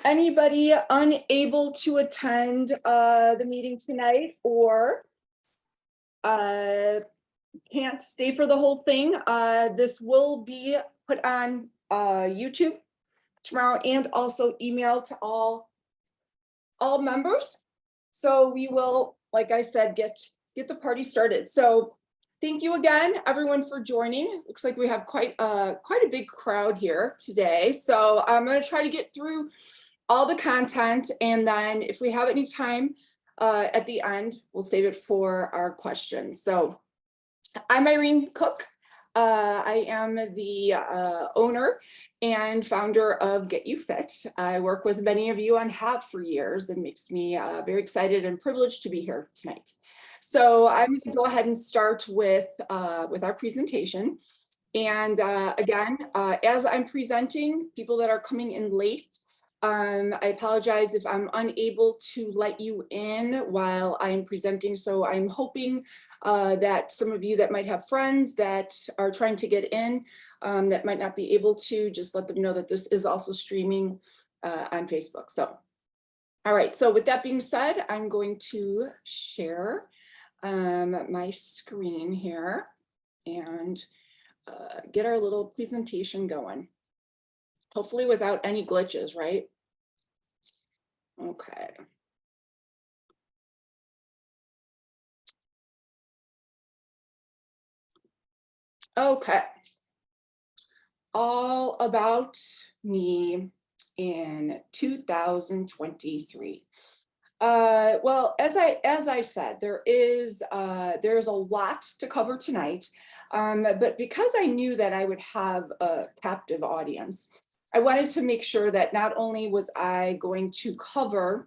Anybody unable to attend the meeting tonight or can't stay for the whole thing, this will be put on YouTube tomorrow and also emailed to all members. So we will, like I said, get the party started. So thank you again, everyone, for joining. Looks like we have quite a big crowd here today. So I'm going to try to get through all the content, and then if we have any time at the end, we'll save it for our questions. So I'm Irene Cook. I am the owner and founder of Get You Fit. I work with many of you and have for years, and makes me very excited and privileged to be here tonight. So I'm going to go ahead and start with our presentation. And again, as I'm presenting, people that are coming in late, I apologize if I'm unable to let you in while I'm presenting. So I'm hoping that some of you that might have friends that are trying to get in that might not be able to, just let them know that this is also streaming on Facebook. So, all right. So with that being said, I'm going to share my screen here and get our little presentation going. Hopefully without any glitches, right? Okay. Okay. All about me in 2023. Well, as I said, there's a lot to cover tonight, but because I knew that I would have a captive audience, I wanted to make sure that not only was I going to cover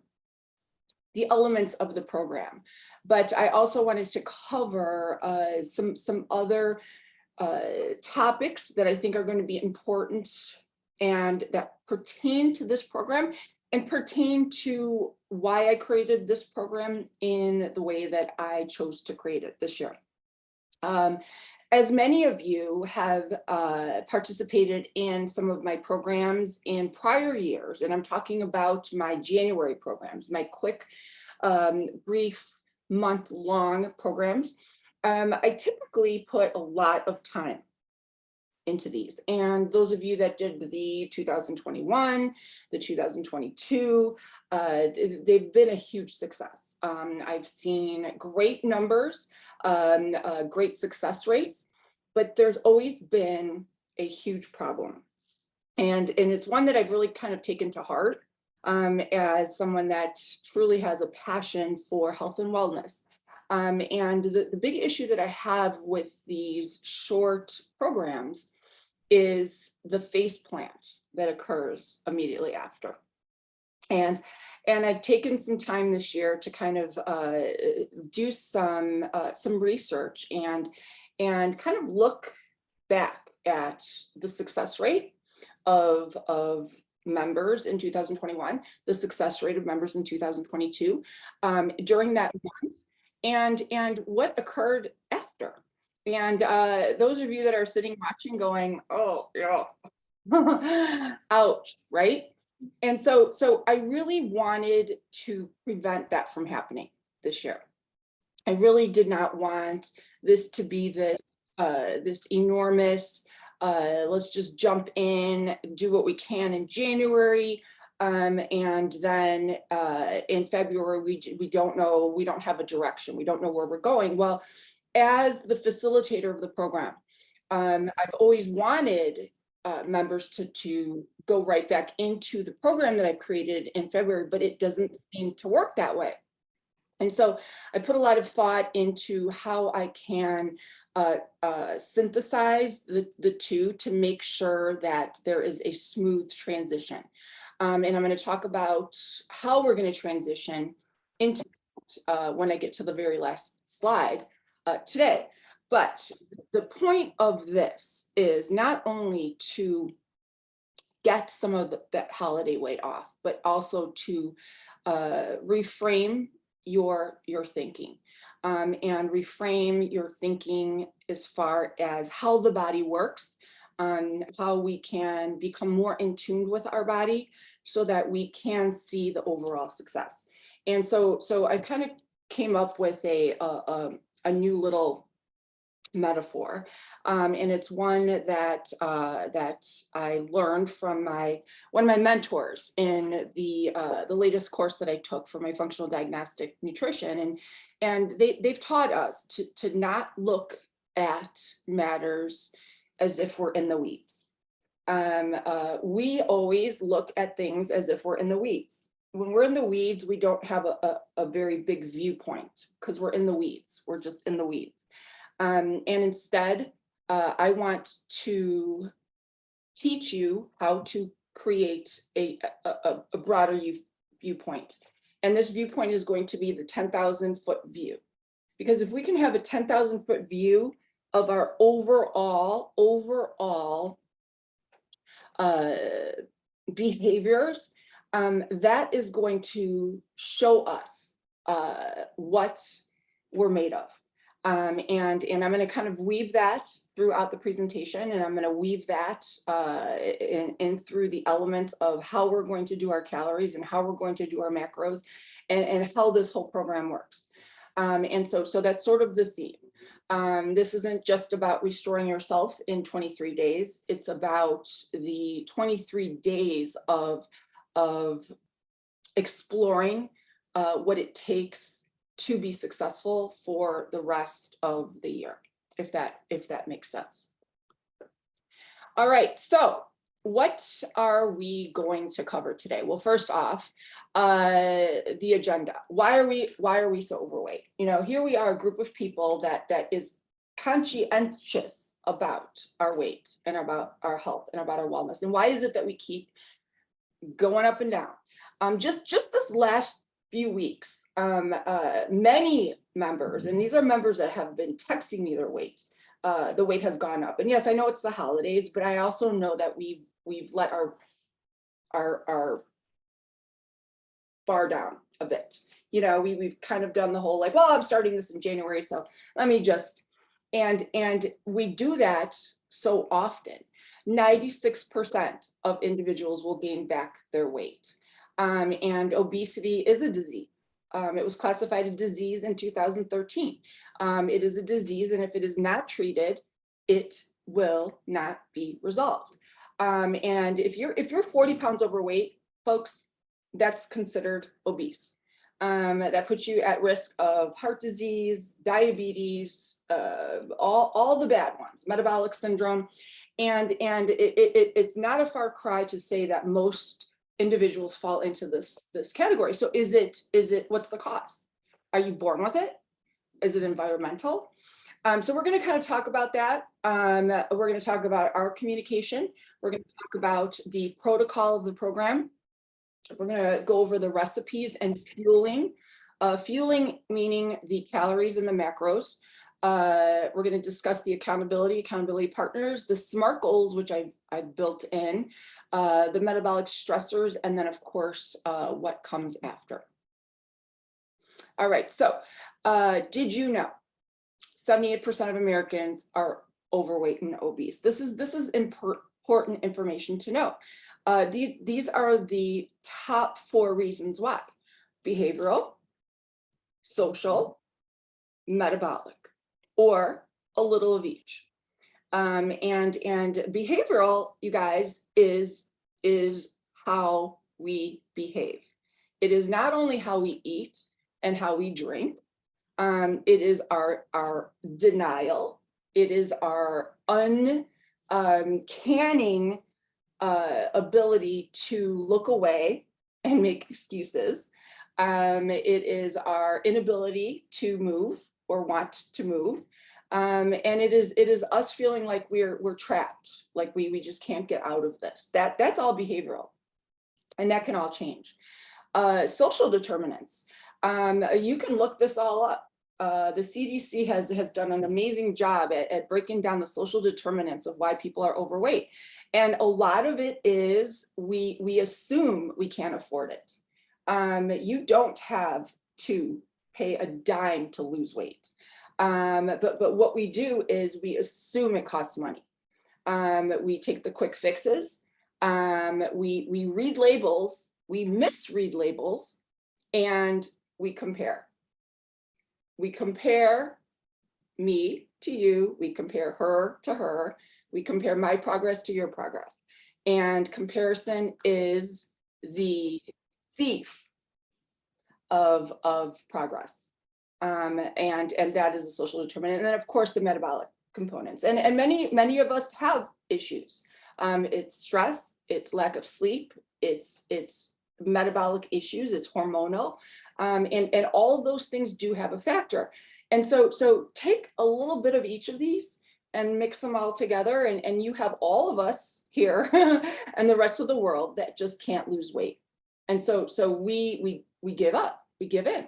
the elements of the program, but I also wanted to cover some other topics that I think are going to be important and that pertain to this program and pertain to why I created this program in the way that I chose to create it this year. As many of you have participated in some of my programs in prior years, and I'm talking about my January programs, my quick, brief, month-long programs, I typically put a lot of time into these. And those of you that did the 2021, the 2022, they've been a huge success. I've seen great numbers, great success rates, but there's always been a huge problem. And it's one that I've really kind of taken to heart as someone that truly has a passion for health and wellness. And the big issue that I have with these short programs is the face plant that occurs immediately after. And I've taken some time this year to kind of do some research and kind of look back at the success rate of members in 2021, the success rate of members in 2022 during that month, and what occurred after. And those of you that are sitting watching going, oh, yeah, ouch, right? And so I really wanted to prevent that from happening this year. I really did not want this to be this enormous, let's just jump in, do what we can in January, and then in February, we don't know, we don't have a direction, we don't know where we're going. Well, as the facilitator of the program, I've always wanted members to go right back into the program that I've created in February, but it doesn't seem to work that way. And so I put a lot of thought into how I can synthesize the two to make sure that there is a smooth transition. And I'm going to talk about how we're going to transition into when I get to the very last slide today. But the point of this is not only to get some of that holiday weight off, but also to reframe your thinking and reframe your thinking as far as how the body works, on how we can become more in tune with our body so that we can see the overall success. And so I kind of came up with a new little metaphor. And it's one that that I learned from one of my mentors in the latest course that I took for my functional diagnostic nutrition. And they've taught us to not look at matters as if we're in the weeds. We always look at things as if we're in the weeds. When we're in the weeds, we don't have a very big viewpoint because we're in the weeds. We're just in the weeds. And instead, I want to teach you how to create a broader viewpoint. And this viewpoint is going to be the 10,000-foot view. Because if we can have a 10,000-foot view of our overall behaviors, that is going to show us what we're made of. And I'm going to kind of weave that throughout the presentation, and I'm going to weave that in through the elements of how we're going to do our calories and how we're going to do our macros, and how this whole program works. And so that's sort of the theme. This isn't just about restoring yourself in 23 days. It's about the 23 days of exploring what it takes to be successful for the rest of the year, if that makes sense. All right, so what are we going to cover today? Well, first off, the agenda. Why are we so overweight? You know, here we are, a group of people that is conscientious about our weight and about our health and about our wellness. And why is it that we keep going up and down? Just this last few weeks, many members, and these are members that have been texting me their weight, the weight has gone up. And yes, I know it's the holidays, but I also know that we've let our bar down a bit. You know, we've kind of done the whole like, well, I'm starting this in January, so let me just, and we do that so often. 96% of individuals will gain back their weight. And obesity is a disease. It was classified a disease in 2013. It is a disease, and if it is not treated, it will not be resolved. And if you're 40 pounds overweight, folks, that's considered obese. That puts you at risk of heart disease, diabetes, all the bad ones, metabolic syndrome, and it's not a far cry to say that most individuals fall into this category. So is it what's the cause? Are you born with it? Is it environmental? So we're going to kind of talk about that. We're going to talk about our communication. We're going to talk about the protocol of the program. We're going to go over the recipes and fueling. Fueling meaning the calories and the macros. We're going to discuss the accountability partners, the SMART goals, which I've built in, the metabolic stressors, and then of course, what comes after. All right, so did you know 78% of Americans are overweight and obese? This is important information to know. These are the top 4 reasons why: behavioral, social, metabolic, or a little of each. And behavioral, you guys, is how we behave. It is not only how we eat and how we drink. It is our denial. It is our uncanning ability to look away and make excuses. It is our inability to move or want to move. And it is us feeling like we're trapped, like we just can't get out of this. That's all behavioral, and that can all change. Social determinants. You can look this all up. The CDC has done an amazing job at breaking down the social determinants of why people are overweight. And a lot of it is we assume we can't afford it. You don't have to pay a dime to lose weight. But what we do is we assume it costs money. We take the quick fixes. We read labels, we misread labels, and we compare. We compare me to you, we compare her to her, we compare my progress to your progress. And comparison is the thief of progress. And that is a social determinant. And then of course the metabolic components. And many of us have issues. It's stress, it's lack of sleep, it's metabolic issues, it's hormonal. And all of those things do have a factor. And so take a little bit of each of these and mix them all together, and you have all of us here and the rest of the world that just can't lose weight. And so we give up, we give in.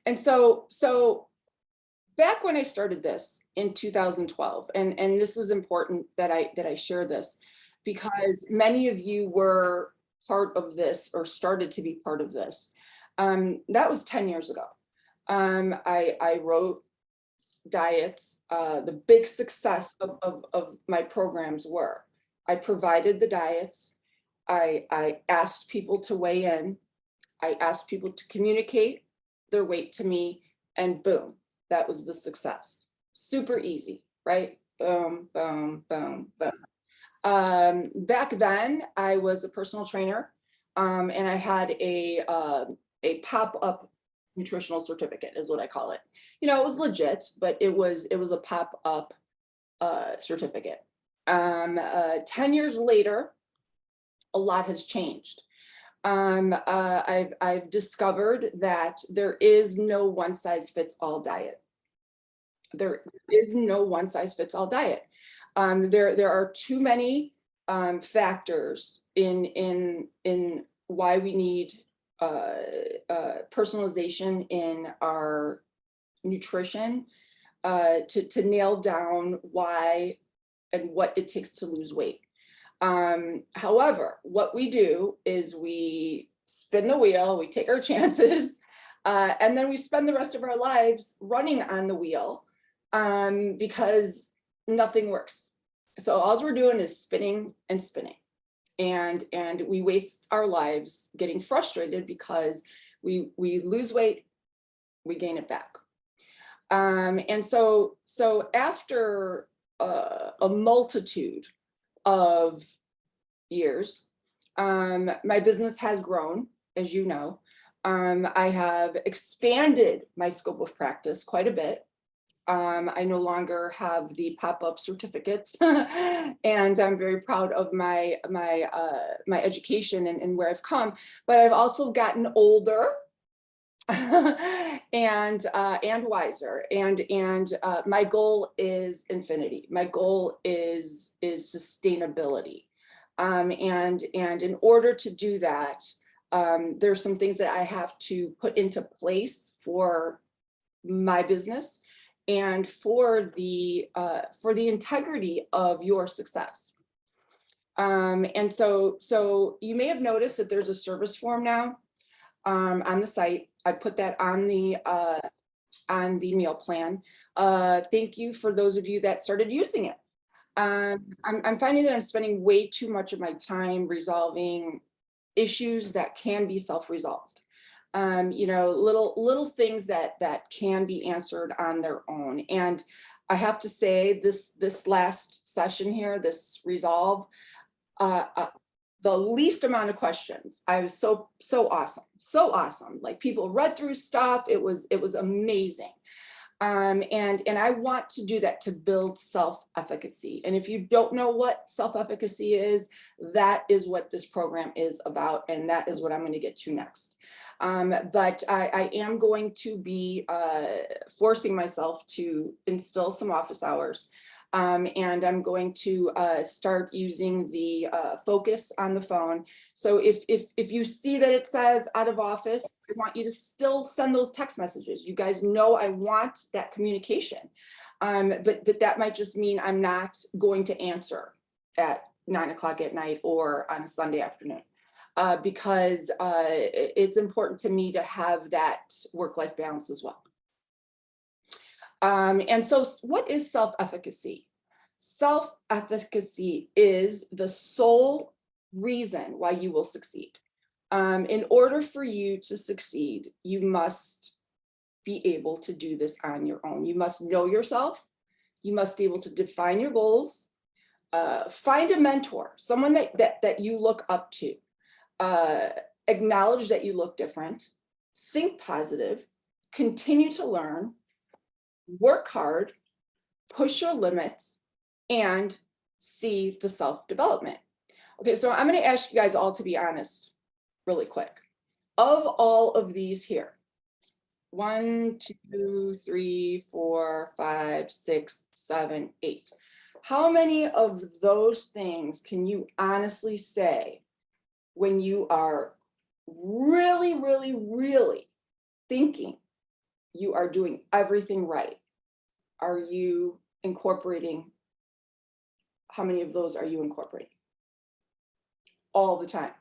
And so back when I started this in 2012, and this is important that I share this, because many of you were part of this or started to be part of this. That was 10 years ago. I wrote diets. The big success of my programs were, I provided the diets. I asked people to weigh in. I asked people to communicate their weight to me, and boom, that was the success. Super easy, right? Boom, boom, boom, boom. Back then, I was a personal trainer, and I had a pop-up nutritional certificate, is what I call it. You know, it was legit, but it was a pop-up certificate. 10 years later, a lot has changed. I've discovered that there is no one size fits all diet. There is no one size fits all diet. There are too many factors in why we need personalization in our nutrition to nail down why and what it takes to lose weight. However, what we do is we spin the wheel, we take our chances, and then we spend the rest of our lives running on the wheel because nothing works. So all we're doing is spinning and spinning. And we waste our lives getting frustrated because we lose weight, we gain it back. And so after a multitude of years, my business has grown, as you know. I have expanded my scope of practice quite a bit. I no longer have the pop-up certificates, and I'm very proud of my education and where I've come. But I've also gotten older and wiser. And my goal is infinity. My goal is sustainability. And in order to do that, there's some things that I have to put into place for my business and for the integrity of your success. And so you may have noticed that there's a service form now on the site. I put that on the meal plan. Thank you for those of you that started using it. I'm finding that I'm spending way too much of my time resolving issues that can be self-resolved. You know, little things that can be answered on their own. And I have to say, this last session here, this resolve, the least amount of questions. I was so awesome. Like, people read through stuff. It was amazing. And I want to do that to build self-efficacy. And if you don't know what self-efficacy is, that is what this program is about. And that is what I'm going to get to next. But I am going to be forcing myself to instill some office hours. And I'm going to start using the focus on the phone. So if you see that it says out of office, I want you to still send those text messages. You guys know I want that communication. But that might just mean I'm not going to answer at 9 o'clock at night or on a Sunday afternoon. Because it's important to me to have that work-life balance as well. And so what is self-efficacy? Self-efficacy is the sole reason why you will succeed. In order for you to succeed, you must be able to do this on your own. You must know yourself. You must be able to define your goals. Find a mentor, someone that you look up to. Acknowledge that you look different. Think positive. Continue to learn. Work hard. Push your limits, and see the self-development. Okay, so I'm going to ask you guys all to be honest really quick. Of all of these here, 1, 2, 3, 4, 5, 6, 7, 8. How many of those things can you honestly say when you are really, really, really thinking you are doing everything right? Are you incorporating? How many of those are you incorporating? All the time.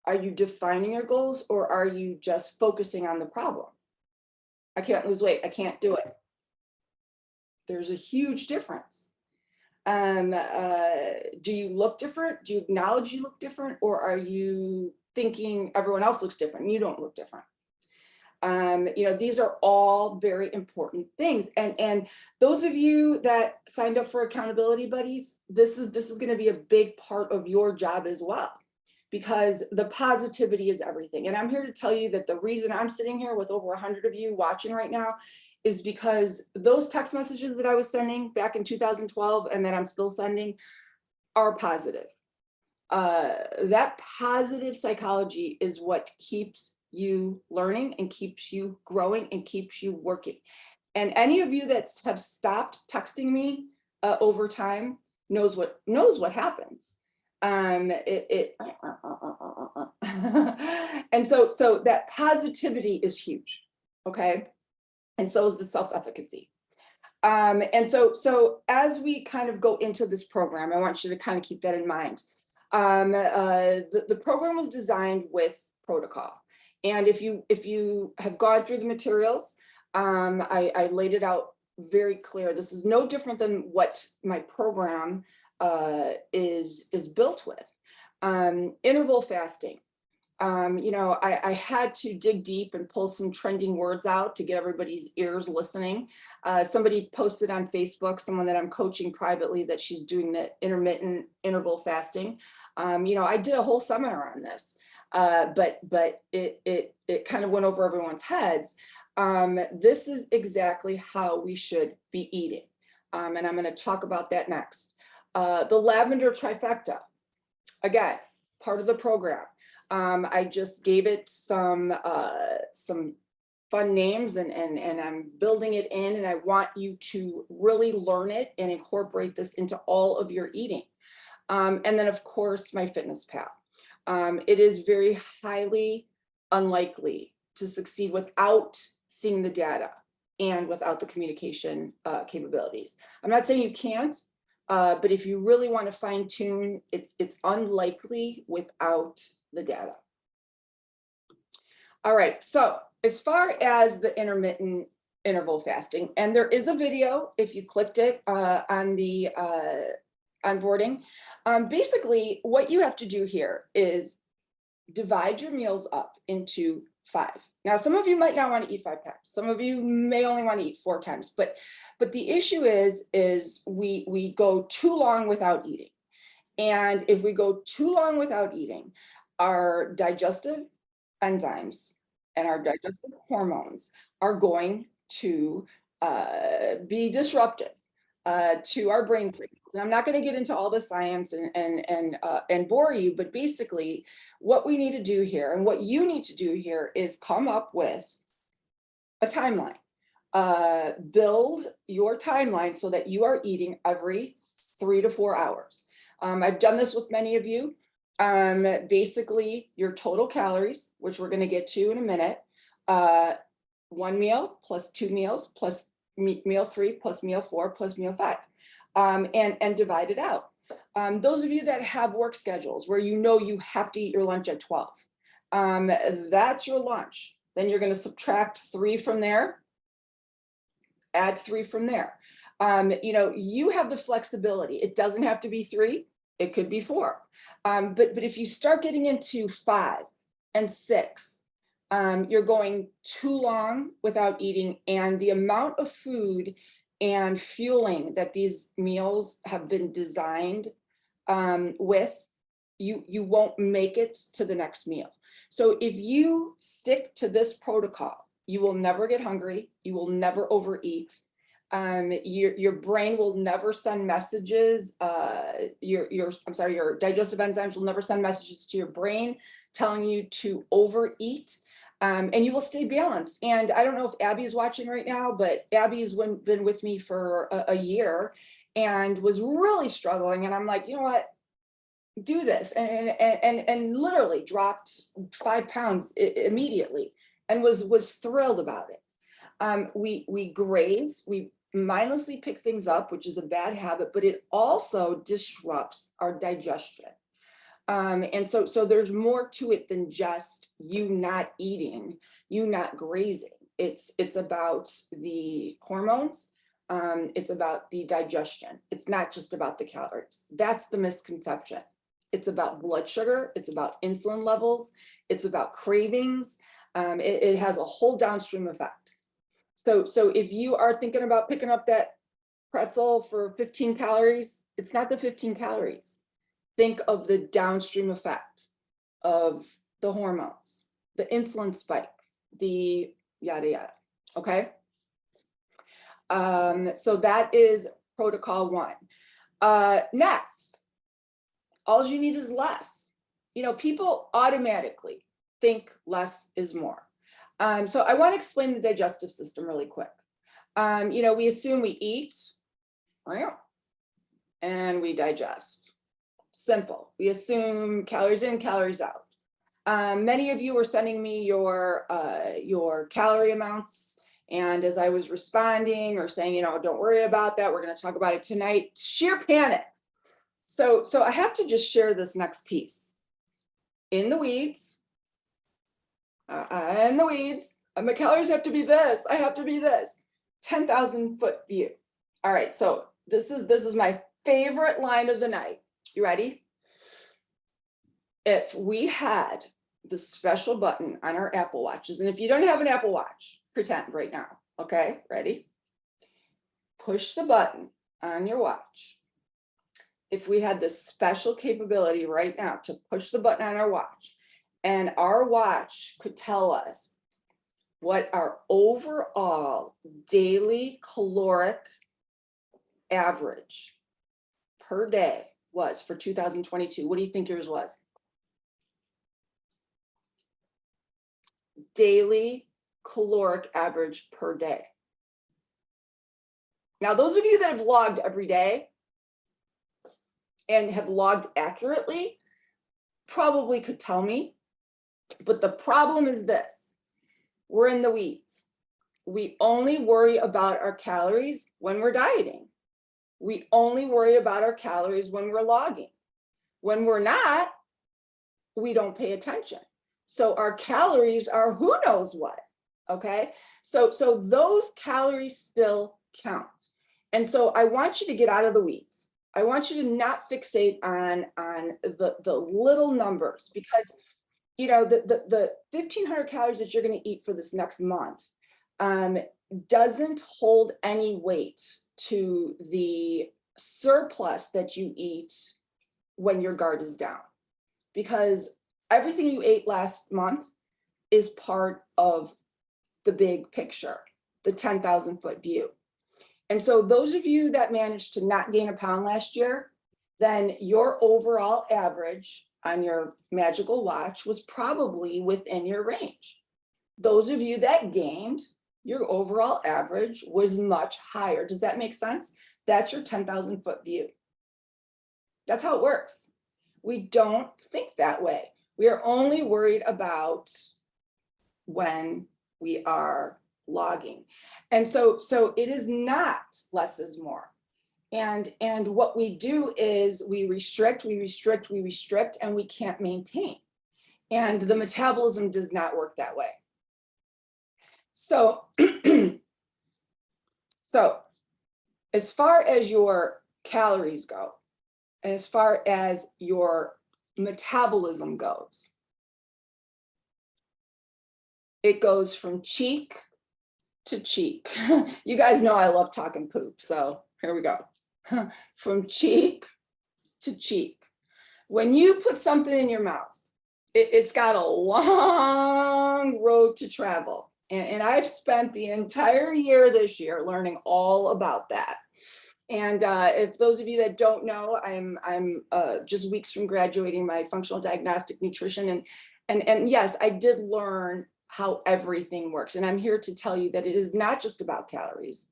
Are you defining your goals, or are you just focusing on the problem? I can't lose weight. I can't do it. There's a huge difference. Do you look different? Do you acknowledge you look different, or are you thinking everyone else looks different and you don't look different? These are all very important things. And those of you that signed up for accountability buddies, this is going to be a big part of your job as well, because the positivity is everything. And I'm here to tell you that the reason I'm sitting here with over 100 of you watching right now is because those text messages that I was sending back in 2012 and that I'm still sending are positive. That positive psychology is what keeps you learning and keeps you growing and keeps you working. And any of you that have stopped texting me over time knows what happens. And so that positivity is huge. Okay. And so is the self-efficacy. And so as we kind of go into this program, I want you to kind of keep that in mind. The program was designed with protocol. And if you have gone through the materials, I laid it out very clear. This is no different than what my program is built with. Interval fasting. I had to dig deep and pull some trending words out to get everybody's ears listening. Somebody posted on Facebook, someone that I'm coaching privately, that she's doing the intermittent interval fasting. I did a whole seminar on this, but it kind of went over everyone's heads. This is exactly how we should be eating. And I'm going to talk about that next. The lavender trifecta, again, part of the program. I just gave it some fun names, and I'm building it in, and I want you to really learn it and incorporate this into all of your eating. And then of course, my fitness pal. It is very highly unlikely to succeed without seeing the data and without the communication capabilities. I'm not saying you can't, but if you really want to fine tune, it's unlikely without the data. All right, so as far as the intermittent interval fasting, and there is a video, if you clicked it on the onboarding, basically what you have to do here is divide your meals up into 5. Now, some of you might not want to eat 5 times. Some of you may only want to eat 4 times, but the issue is we go too long without eating. And if we go too long without eating, our digestive enzymes and our digestive hormones are going to be disruptive to our brain signals. And I'm not going to get into all the science and bore you, but basically what we need to do here and what you need to do here is come up with a timeline. Build your timeline so that you are eating every 3 to 4 hours. I've done this with many of you. Basically your total calories, which we're going to get to in a minute, 1 meal plus 2 meals plus meal 3 plus meal 4 plus meal 5, and divide it out. Those of you that have work schedules where you have to eat your lunch at 12, that's your lunch. Then you're going to subtract 3 from there, add 3 from there. You know, you have the flexibility. It doesn't have to be 3, it could be 4. But if you start getting into 5 and 6, you're going too long without eating, and the amount of food and fueling that these meals have been designed with, you won't make it to the next meal. So if you stick to this protocol, you will never get hungry, you will never overeat. Your brain will never send messages. Your digestive enzymes will never send messages to your brain telling you to overeat. And you will stay balanced. And I don't know if Abby is watching right now, but Abby's been with me for a year and was really struggling. And I'm like, you know what? Do this, and literally dropped 5 pounds immediately, and was thrilled about it. We graze, we mindlessly pick things up, which is a bad habit, but it also disrupts our digestion. And so there's more to it than just you not eating, you not grazing. It's about the hormones. It's about the digestion. It's not just about the calories. That's the misconception. It's about blood sugar. It's about insulin levels. It's about cravings. It has a whole downstream effect. So if you are thinking about picking up that pretzel for 15 calories, it's not the 15 calories. Think of the downstream effect of the hormones, the insulin spike, the yada yada. Okay. So that is protocol 1. Next, all you need is less. You know, people automatically think less is more. So I want to explain the digestive system really quick. You know, we assume we eat and we digest. Simple. We assume calories in, calories out. Many of you were sending me your calorie amounts, and as I was responding or saying, you know, don't worry about that, we're going to talk about it tonight, sheer panic. So I have to just share this next piece. In the weeds, my calories have to be this, I have to be this. 10,000 foot view. All right, so this is my favorite line of the night. You ready? If we had the special button on our Apple Watches, and if you don't have an Apple Watch, pretend right now, okay? Ready? Push the button on your watch. If we had this special capability right now to push the button on our watch, and our watch could tell us what our overall daily caloric average per day was for 2022, what do you think yours was? Daily caloric average per day. Now, those of you that have logged every day and have logged accurately probably could tell me, but the problem is this: we're in the weeds. We only worry about our calories when we're dieting. We only worry about our calories when we're logging. When we're not, we don't pay attention. So our calories are who knows what, okay? So those calories still count. And so I want you to get out of the weeds. I want you to not fixate on the little numbers, because you know the 1,500 calories that you're going to eat for this next month doesn't hold any weight to the surplus that you eat when your guard is down, because everything you ate last month is part of the big picture, the 10,000 foot view. And so those of you that managed to not gain a pound last year, then your overall average on your magical watch was probably within your range. Those of you that gained, your overall average was much higher. Does that make sense? That's your 10,000 foot view. That's how it works. We don't think that way. We are only worried about when we are logging. And so it is not less is more. And what we do is we restrict, and we can't maintain. And the metabolism does not work that way. So as far as your calories go, and as far as your metabolism goes, it goes from cheek to cheek. You guys know I love talking poop, so here we go. From cheek to cheek. When you put something in your mouth, it's got a long road to travel. And I've spent the entire year this year learning all about that. And if those of you that don't know, I'm just weeks from graduating my functional diagnostic nutrition. And yes, I did learn how everything works. And I'm here to tell you that it is not just about calories.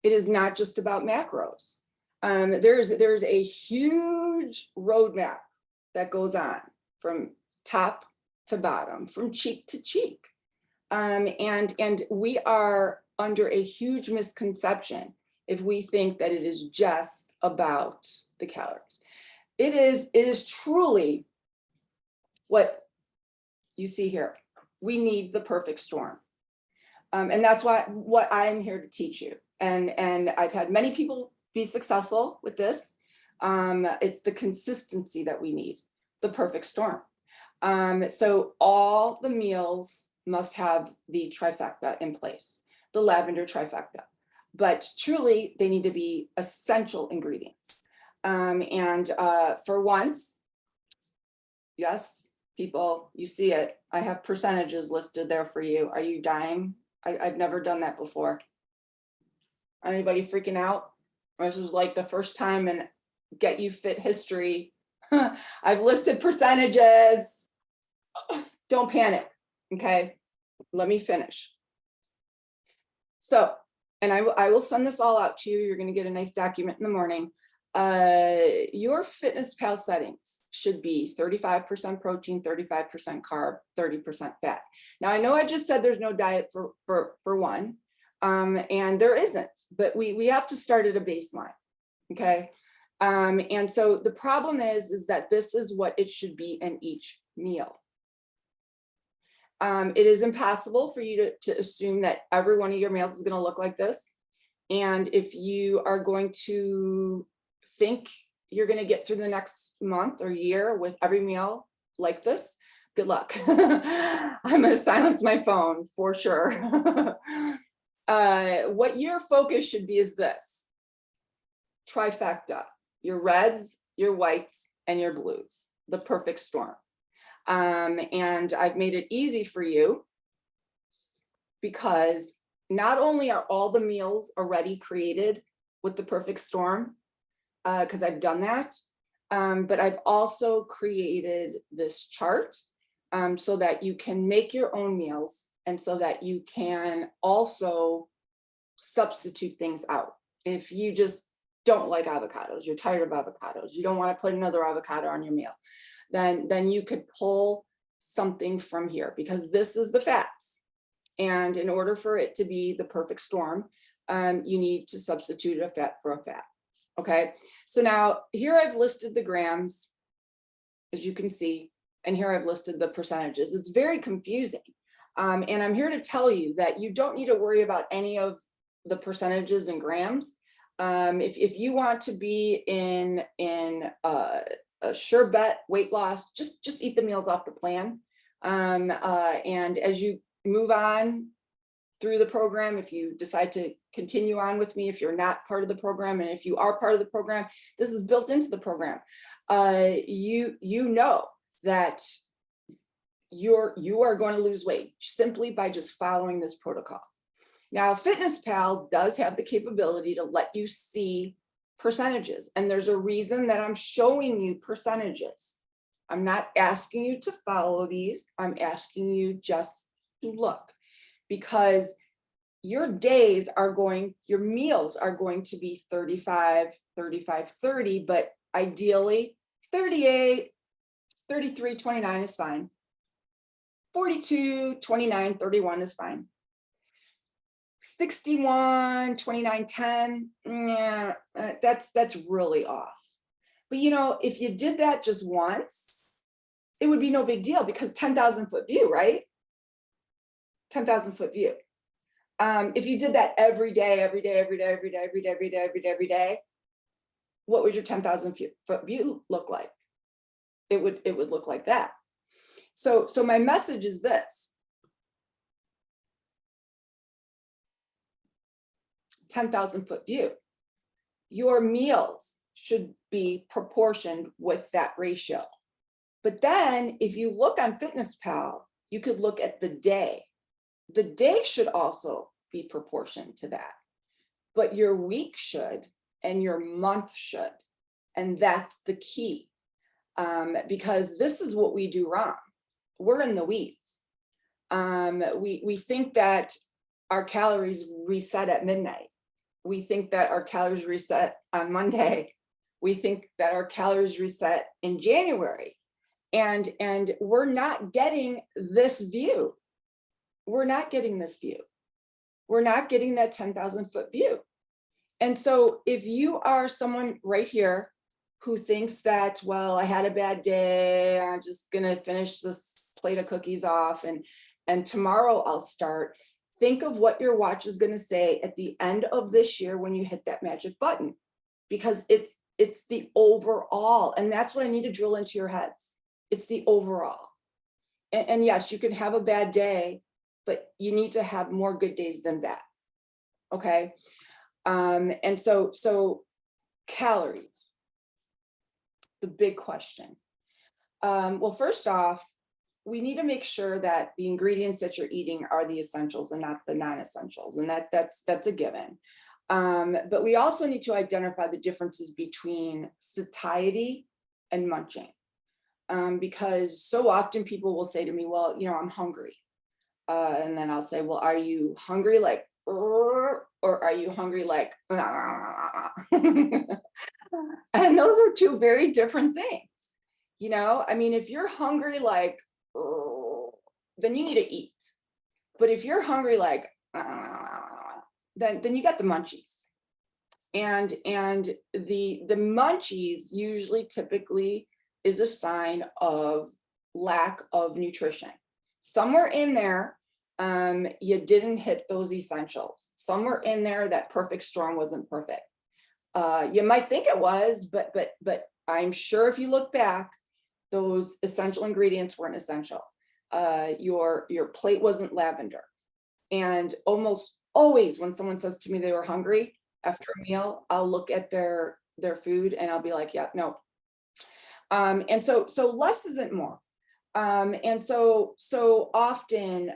It is not just about macros. There's a huge roadmap that goes on from top to bottom, from cheek to cheek. And we are under a huge misconception if we think that it is just about the calories. It is truly what you see here. We need the perfect storm. And that's what I'm here to teach you. And I've had many people be successful with this. It's the consistency that we need, the perfect storm. So all the meals must have the trifecta in place, the lavender trifecta, but truly they need to be essential ingredients. For once, yes, people, you see it. I have percentages listed there for you. Are you dying? I've never done that before. Anybody freaking out? This is like the first time in Get You Fit history. I've listed percentages. Don't panic, okay? Let me finish. So, and I will send this all out to you. You're gonna get a nice document in the morning. Your FitnessPal settings should be 35% protein, 35% carb, 30% fat. Now, I know I just said there's no diet for one, and there isn't, but we have to start at a baseline, okay? And so the problem is that this is what it should be in each meal. It is impossible for you to assume that every one of your meals is going to look like this. And if you are going to think you're going to get through the next month or year with every meal like this, good luck. I'm going to silence my phone for sure. What your focus should be is this: trifecta, your reds, your whites, and your blues, the perfect storm. And I've made it easy for you because not only are all the meals already created with the perfect storm, because I've done that, but I've also created this chart so that you can make your own meals and so that you can also substitute things out. If you just don't like avocados, you're tired of avocados, you don't want to put another avocado on your meal, then you could pull something from here, because this is the fats. And in order for it to be the perfect storm, you need to substitute a fat for a fat. Okay, so now here I've listed the grams, as you can see, and here I've listed the percentages. It's very confusing. And I'm here to tell you that you don't need to worry about any of the percentages and grams. If you want to be in a sure bet weight loss, just eat the meals off the plan. And as you move on through the program, if you decide to continue on with me, if you're not part of the program, and if you are part of the program, this is built into the program. You know that you are going to lose weight simply by just following this protocol. Now, FitnessPal does have the capability to let you see percentages, and there's a reason that I'm showing you percentages. I'm not asking you to follow these. I'm asking you just to look, because your meals are going to be 35, 35, 30, but ideally 38, 33, 29 is fine. 42, 29, 31 is fine. 61, 29, 10, yeah, that's really off. But you know, if you did that just once, it would be no big deal, because 10,000 foot view, right? 10,000 foot view. If you did that every day, what would your 10,000 foot view look like? It would look like that. So my message is this: 10,000 foot view. Your meals should be proportioned with that ratio. But then if you look on FitnessPal, you could look at the day. The day should also be proportioned to that, but your week should and your month should. And that's the key, because this is what we do wrong. We're in the weeds. We think that our calories reset at midnight. We think that our calories reset on Monday. We think that our calories reset in January. And we're not getting this view. We're not getting this view. We're not getting that 10,000 foot view. And so if you are someone right here who thinks that, well, I had a bad day, I'm just gonna finish this plate of cookies off and tomorrow I'll start, think of what your watch is gonna say at the end of this year when you hit that magic button, because it's the overall, and that's what I need to drill into your heads. It's the overall. And yes, you can have a bad day, but you need to have more good days than bad. Okay. And so calories, the big question. Well, first off, we need to make sure that the ingredients that you're eating are the essentials and not the non-essentials, and that's a given. But we also need to identify the differences between satiety and munching, because so often people will say to me, well, I'm hungry. And then I'll say, well, are you hungry like, or are you hungry like, and those are two very different things. I mean, if you're hungry like, then you need to eat. But if you're hungry like, then you got the munchies. And the munchies usually typically is a sign of lack of nutrition. Somewhere in there, you didn't hit those essentials. Somewhere in there, that perfect storm wasn't perfect. You might think it was, but I'm sure if you look back, those essential ingredients weren't essential. Your plate wasn't lavender. And almost always when someone says to me they were hungry after a meal, I'll look at their food and I'll be like, yeah, no. And so less isn't more. And so often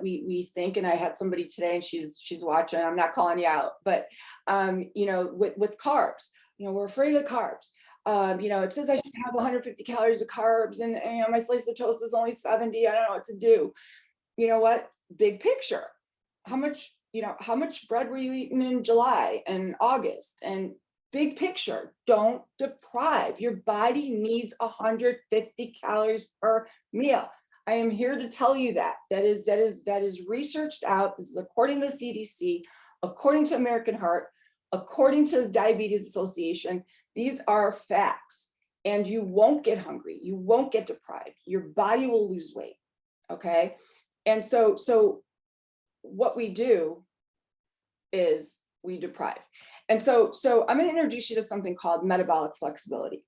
we think, and I had somebody today and she's watching, I'm not calling you out, but with carbs, we're afraid of carbs. It says I should have 150 calories of carbs and my slice of toast is only 70. I don't know what to do. You know what? Big picture. How much bread were you eating in July and August? And big picture, don't deprive. Your body needs 150 calories per meal. I am here to tell you that. That is researched out. This is according to the CDC, according to American Heart, according to the Diabetes Association. These are facts. And you won't get hungry. You won't get deprived. Your body will lose weight. Okay. And so what we do is we deprive. And so I'm going to introduce you to something called metabolic flexibility.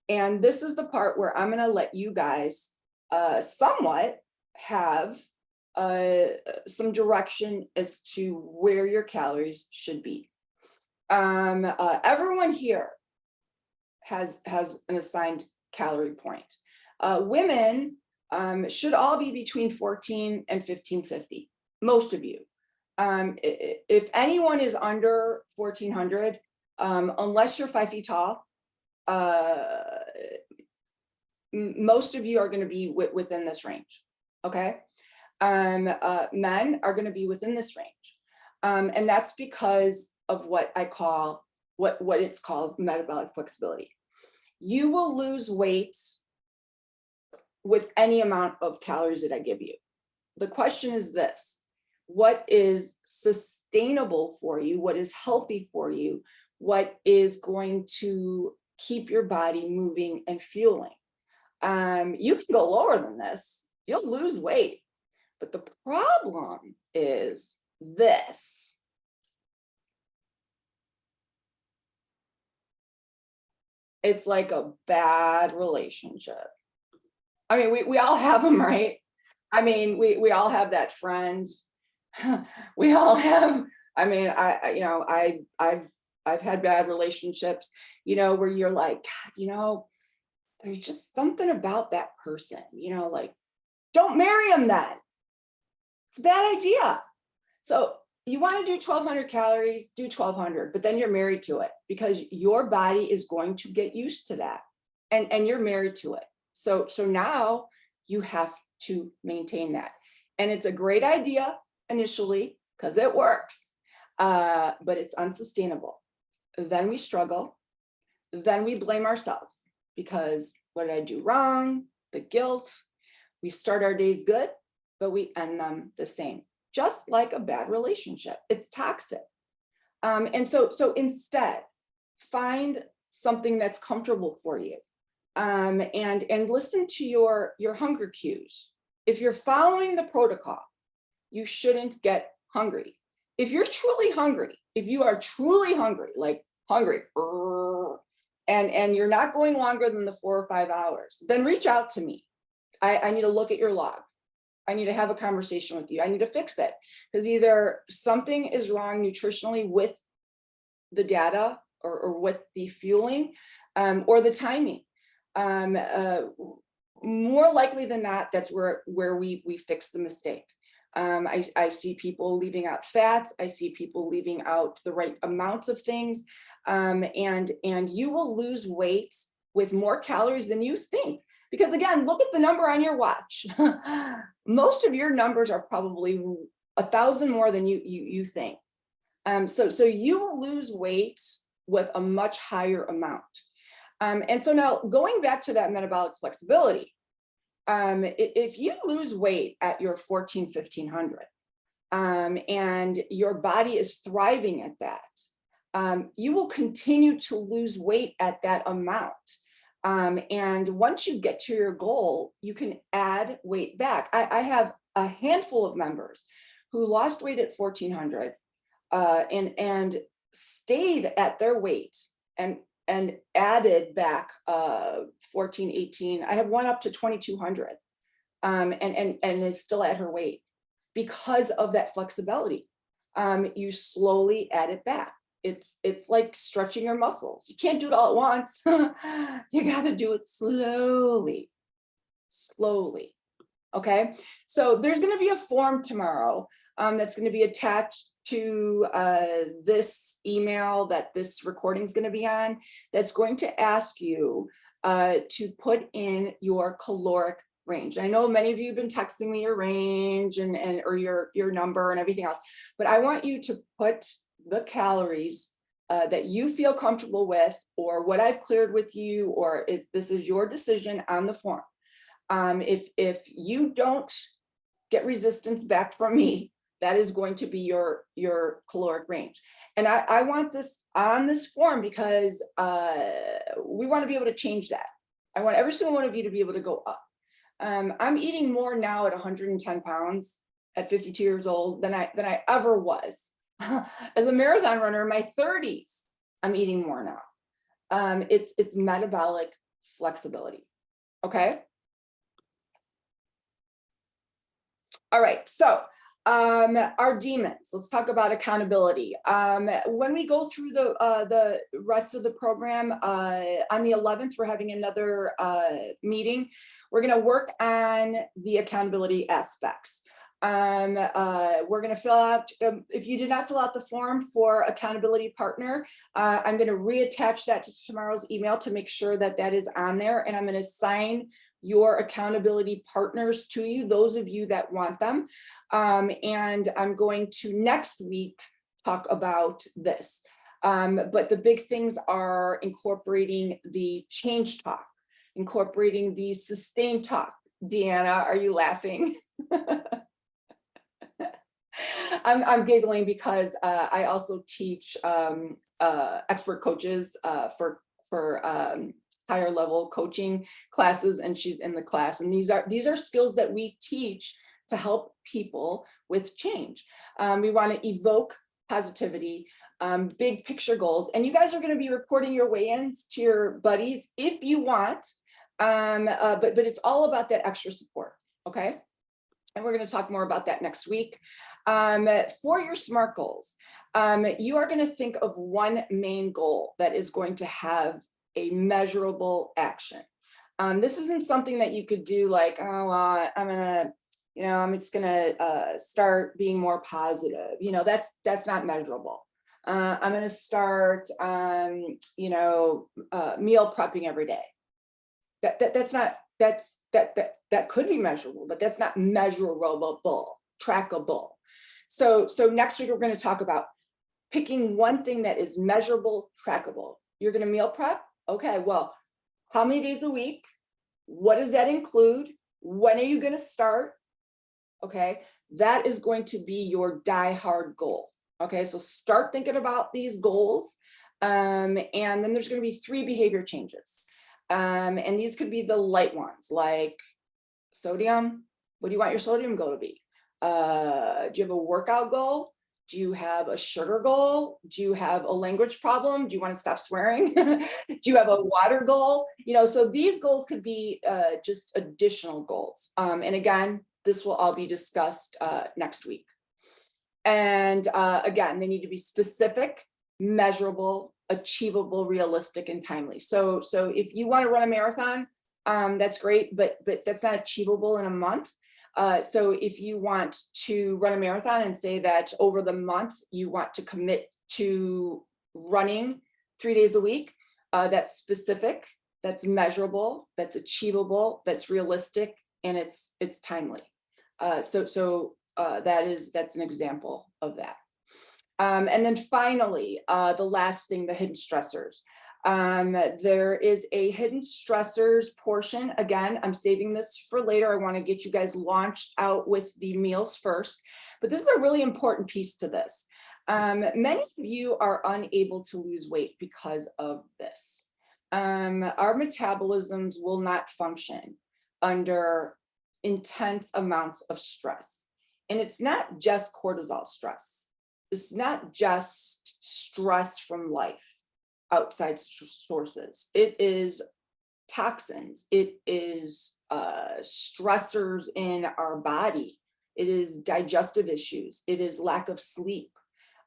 And this is the part where I'm going to let you guys somewhat have some direction as to where your calories should be. Everyone here has an assigned calorie point. Women should all be between 14 and 1550, most of you. If anyone is under 1400, unless you're 5 feet tall, most of you are going to be within this range. Okay. Men are going to be within this range. And that's because of what I call, what it's called metabolic flexibility. You will lose weight with any amount of calories that I give you. The question is this: what is sustainable for you? What is healthy for you? What is going to keep your body moving and fueling? You can go lower than this. You'll lose weight. But the problem is this. It's like a bad relationship. I mean, we all have them, right? I mean, we all have that friend. We all have, I mean, you know, I've had bad relationships, you know, where you're like, God, you know, there's just something about that person, you know, like, don't marry him then. It's a bad idea. So you want to do 1,200 calories, do 1,200, but then you're married to it because your body is going to get used to that, and you're married to it. So now you have to maintain that, and it's a great idea initially because it works, but it's unsustainable. Then we struggle, then we blame ourselves because what did I do wrong? The guilt. We start our days good, but we end them the same. Just like a bad relationship, it's toxic. And so instead, find something that's comfortable for you, and listen to your hunger cues. If you're following the protocol, you shouldn't get hungry. If you're truly hungry, if you are truly hungry, like hungry, and you're not going longer than the 4 or 5 hours, then reach out to me. I need to look at your log. I need to have a conversation with you. I need to fix it because either something is wrong nutritionally with the data or with the fueling, or the timing. More likely than not, that's where we fix the mistake. I see people leaving out fats. I see people leaving out the right amounts of things, and you will lose weight with more calories than you think. Because again, look at the number on your watch. Most of your numbers are probably 1,000 more than you think. So you will lose weight with a much higher amount. And so now going back to that metabolic flexibility, if you lose weight at your 1,500, and your body is thriving at that, you will continue to lose weight at that amount. And once you get to your goal, you can add weight back. I have a handful of members who lost weight at 1,400, and stayed at their weight and added back 14, 18. I have one up to 2,200, and is still at her weight because of that flexibility. You slowly add it back. It's like stretching your muscles. You can't do it all at once. You got to do it slowly. Okay. So there's going to be a form tomorrow, that's going to be attached to this email that this recording is going to be on, that's going to ask you to put in your caloric range. I know many of you have been texting me your range and or your number and everything else, but I want you to put the calories that you feel comfortable with, or what I've cleared with you, or if this is your decision on the form. If you don't get resistance back from me, that is going to be your caloric range. And I want this on this form because we want to be able to change that. I want every single one of you to be able to go up. I'm eating more now at 110 pounds at 52 years old than I ever was. As a marathon runner in my 30s, I'm eating more now. It's metabolic flexibility. Okay. All right. So our demons, let's talk about accountability. When we go through the rest of the program, on the 11th, we're having another meeting. We're going to work on the accountability aspects. We're going to fill out, if you did not fill out the form for accountability partner, I'm going to reattach that to tomorrow's email to make sure that that is on there. And I'm going to assign your accountability partners to you, those of you that want them. And I'm going to next week talk about this. But the big things are incorporating the change talk, incorporating the sustain talk. Deanna, are you laughing? I'm giggling because I also teach expert coaches for higher level coaching classes, and she's in the class. And these are skills that we teach to help people with change. We want to evoke positivity, big picture goals. And you guys are going to be reporting your weigh-ins to your buddies if you want, but it's all about that extra support, okay? And we're going to talk more about that next week. For your SMART goals, you are going to think of one main goal that is going to have a measurable action. This isn't something that you could do like, oh, well, I'm just gonna start being more positive. That's not measurable. I'm gonna start, meal prepping every day. That could be measurable, but that's not measurable, trackable. So next week we're going to talk about picking one thing that is measurable, trackable. You're going to meal prep. Okay, well, how many days a week? What does that include? When are you going to start? Okay, that is going to be your die-hard goal. Okay, so start thinking about these goals. And then there's going to be 3 behavior changes. And these could be the light ones, like sodium. What do you want your sodium goal to be? Do you have a workout goal? Do you have a sugar goal? Do you have a language problem? Do you want to stop swearing? Do you have a water goal? So these goals could be just additional goals. And again, this will all be discussed next week. And again, they need to be specific, measurable, achievable, realistic, and timely. So if you want to run a marathon, that's great, but that's not achievable in a month. So if you want to run a marathon and say that over the month you want to commit to running 3 days a week, that's specific, that's measurable, that's achievable, that's realistic, and it's timely. That's an example of that. And then finally, the last thing, the hidden stressors. There is a hidden stressors portion. Again, I'm saving this for later. I want to get you guys launched out with the meals first, but this is a really important piece to this. Many of you are unable to lose weight because of this. Our metabolisms will not function under intense amounts of stress. And it's not just cortisol stress. It's not just stress from life, outside sources. It is toxins. It is stressors in our body. It is digestive issues. It is lack of sleep.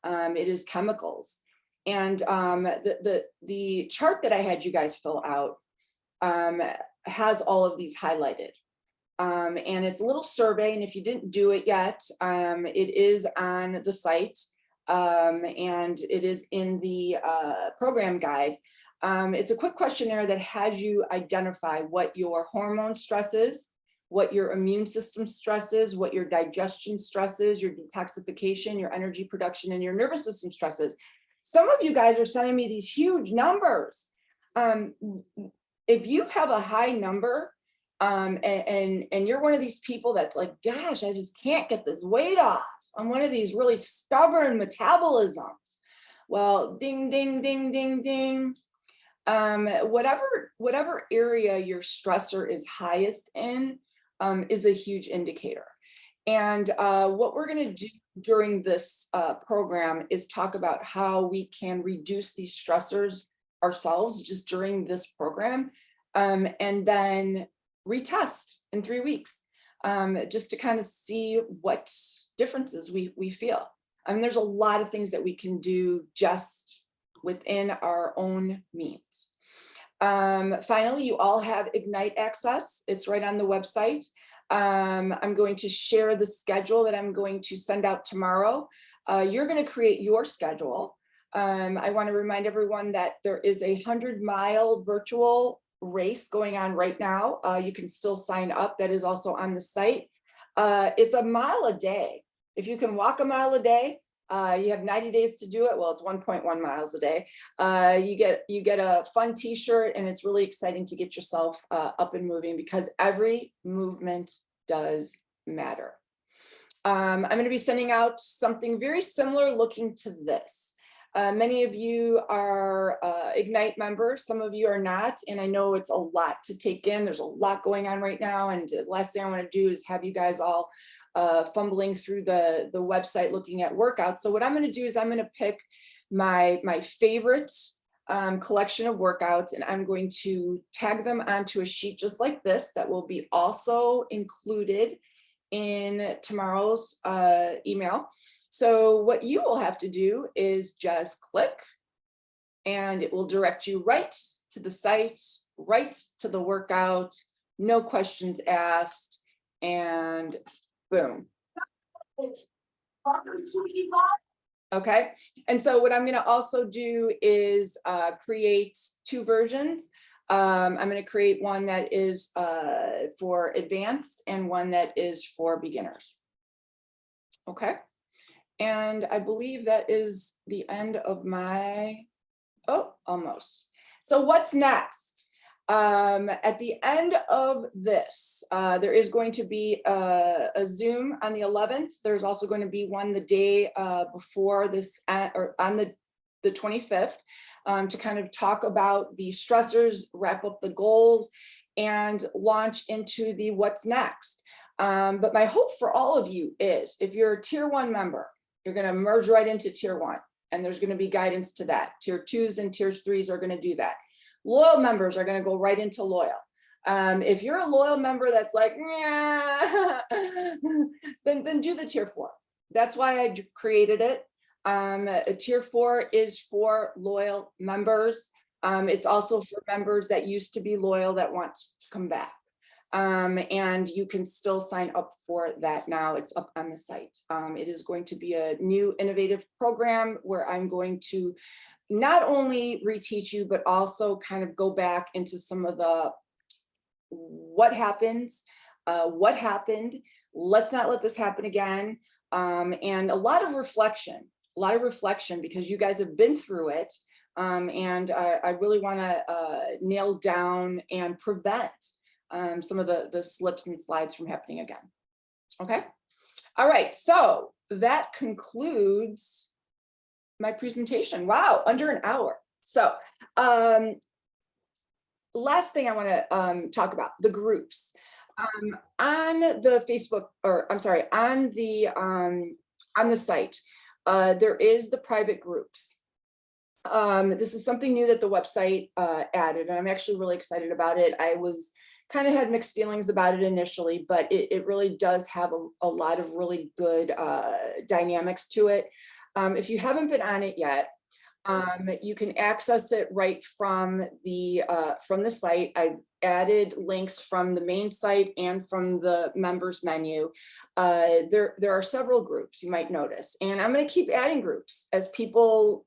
It is chemicals. And the chart that I had you guys fill out has all of these highlighted. And it's a little survey, and if you didn't do it yet, it is on the site, and it is in the program guide. It's a quick questionnaire that has you identify what your hormone stress is, what your immune system stress is, what your digestion stress is, your detoxification, your energy production, and your nervous system stresses. Some of you guys are sending me these huge numbers. If you have a high number, and you're one of these people that's like, gosh, I just can't get this weight off. I'm one of these really stubborn metabolisms. Well, ding, ding, ding, ding, ding. Whatever area your stressor is highest in is a huge indicator. And what we're going to do during this program is talk about how we can reduce these stressors ourselves just during this program, and then retest in 3 weeks, just to kind of see what differences we feel. I mean, there's a lot of things that we can do just within our own means. Finally, you all have Ignite access. It's right on the website. I'm going to share the schedule that I'm going to send out tomorrow. You're going to create your schedule. I want to remind everyone that there is a 100-mile virtual race going on right now. You can still sign up. That is also on the site. It's a mile a day. If you can walk a mile a day, you have 90 days to do it. Well, it's 1.1 miles a day. You get a fun t-shirt, and it's really exciting to get yourself up and moving, because every movement does matter. I'm going to be sending out something very similar looking to this. Many of you are Ignite members, some of you are not, and I know it's a lot to take in. There's a lot going on right now, and the last thing I want to do is have you guys all fumbling through the website looking at workouts. So what I'm going to do is I'm going to pick my favorite collection of workouts, and I'm going to tag them onto a sheet just like this that will be also included in tomorrow's email. So what you will have to do is just click and it will direct you right to the site, right to the workout, no questions asked, and boom. Okay, and so what I'm going to also do is create two versions. I'm going to create one that is for advanced and one that is for beginners. Okay. And I believe that is the end of my, oh, almost. So what's next? At the end of this, there is going to be a Zoom on the 11th. There's also going to be one the day before this, or on the 25th, to kind of talk about the stressors, wrap up the goals, and launch into the what's next. But my hope for all of you is, if you're a tier 1 member, you're going to merge right into tier 1, and there's going to be guidance to that. Tier 2s and tier 3s are going to do that. Loyal members are going to go right into loyal. If you're a loyal member that's like, yeah, then do the tier 4. That's why I created it. A tier 4 is for loyal members. It's also for members that used to be loyal that want to come back. And you can still sign up for that now. It's up on the site. It is going to be a new innovative program where I'm going to not only reteach you, but also kind of go back into some of the what happens, what happened, let's not let this happen again, and a lot of reflection, because you guys have been through it, and I really want to nail down and prevent some of the slips and slides from happening again. Okay. All right. So that concludes my presentation. Wow, under an hour. So last thing I want to talk about, the groups. On the Facebook, or I'm sorry, on the site, there is the private groups. This is something new that the website added, and I'm actually really excited about it. I was kind of had mixed feelings about it initially, but it really does have a lot of really good dynamics to it. If you haven't been on it yet, you can access it right from the site. I've added links from the main site and from the members menu. There are several groups you might notice, and I'm going to keep adding groups as people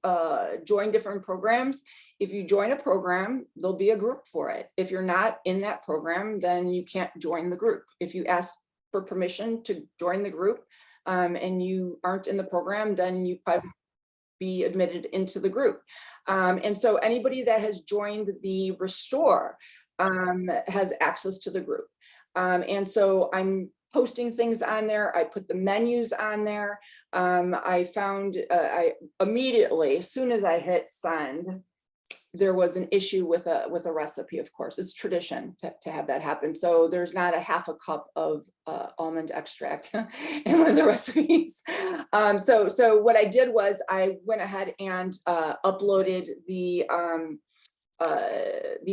join different programs. If you join a program, there'll be a group for it. If you're not in that program, then you can't join the group. If you ask for permission to join the group and you aren't in the program, then you probably be admitted into the group. And so anybody that has joined the ReStore has access to the group. And so I'm posting things on there. I put the menus on there. I found I immediately, as soon as I hit send, there was an issue with a recipe. Of course, it's tradition to have that happen. So there's not a half a cup of almond extract in one of the recipes. So what I did was I went ahead and uploaded the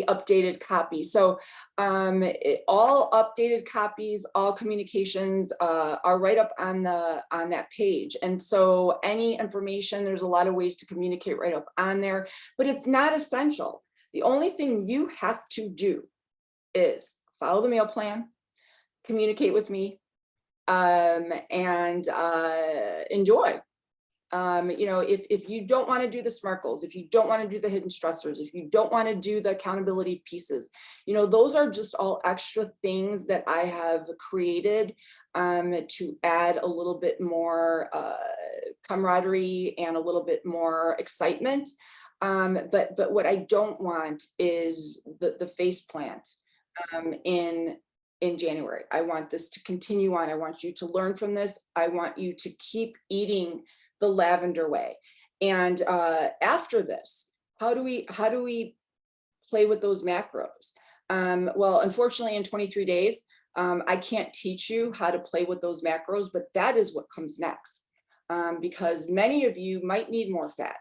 updated copy. So all updated copies, all communications are right up on that page. And so any information, there's a lot of ways to communicate right up on there, but it's not essential. The only thing you have to do is follow the meal plan, communicate with me, and enjoy. You know, if you don't want to do the SMART goals, if you don't want to do the hidden stressors, if you don't want to do the accountability pieces, you know, those are just all extra things that I have created to add a little bit more camaraderie and a little bit more excitement. But what I don't want is the face plant in January. I want this to continue on. I want you to learn from this. I want you to keep eating the lavender way. And after this, how do we play with those macros? Well, unfortunately, in 23 days, I can't teach you how to play with those macros, but that is what comes next. Because many of you might need more fat.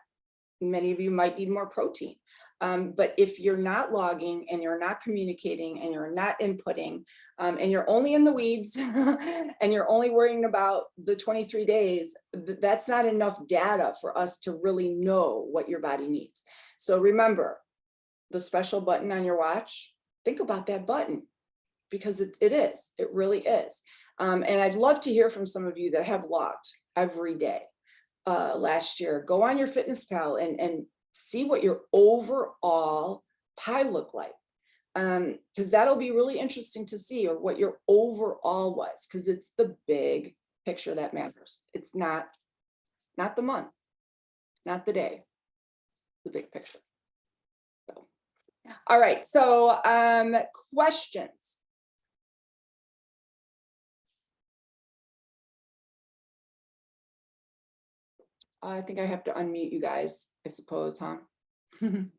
Many of you might need more protein. But if you're not logging and you're not communicating and you're not inputting, and you're only in the weeds and you're only worrying about the 23 days, that's not enough data for us to really know what your body needs. So remember, the special button on your watch, think about that button, because it really is. And I'd love to hear from some of you that have logged every day last year. Go on your FitnessPal and see what your overall pie looked like. Because that'll be really interesting to see, or what your overall was, because it's the big picture that matters. It's not the month, not the day, the big picture. So, all right, so questions. I think I have to unmute you guys, I suppose, huh? 1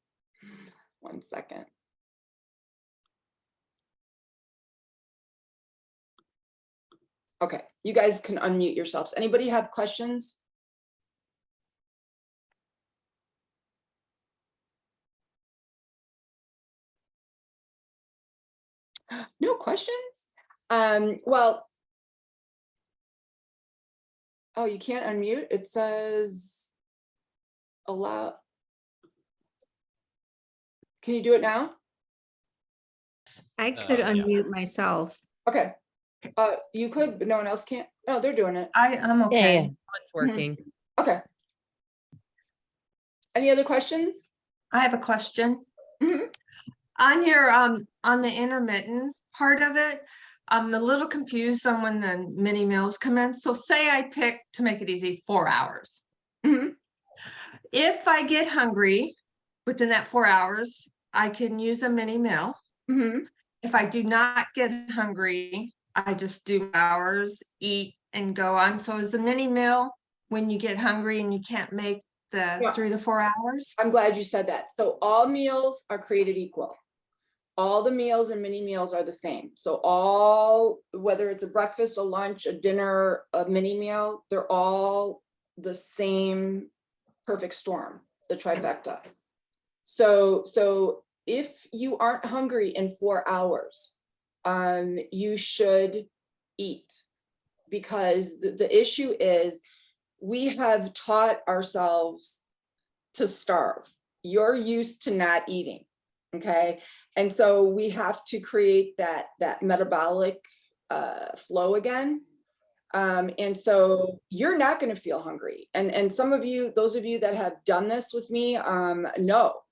second. Okay, you guys can unmute yourselves. Anybody have questions? No questions? Well, oh, you can't unmute. It says allow. Can you do it now? I could unmute myself. Okay. You could, but no one else can't. No, they're doing it. I'm okay. Yeah. It's working. Okay. Any other questions? I have a question. Mhm. On your on the intermittent part of it, I'm a little confused on when the mini meals come in. So say I pick, to make it easy, 4 hours. Mhm. If I get hungry within that 4 hours, I can use a mini meal. Mhm. If I do not get hungry, I just do hours, eat, and go on. So is the mini meal when you get hungry and you can't make the Yeah. 3 to 4 hours? I'm glad you said that. So all meals are created equal. All the meals and mini meals are the same. So all, whether it's a breakfast, a lunch, a dinner, a mini meal, they're all the same perfect storm, the trifecta. So if you aren't hungry in 4 hours, you should eat, because the issue is we have taught ourselves to starve. You're used to not eating. Okay. And so we have to create that metabolic flow again. And so you're not going to feel hungry. And some of you, those of you that have done this with me, know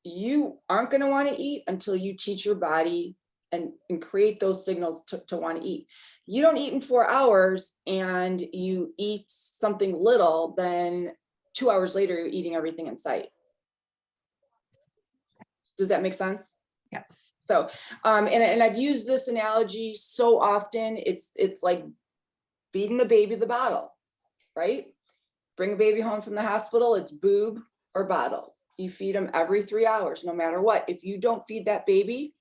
you aren't going to want to eat until you teach your body and create those signals to want to eat. You don't eat in 4 hours and you eat something little, then 2 hours later, you're eating everything in sight. Does that make sense? Yeah. So, and I've used this analogy so often. It's like feeding the baby the bottle, right? Bring a baby home from the hospital, it's boob or bottle. You feed them every 3 hours, no matter what. If you don't feed that baby,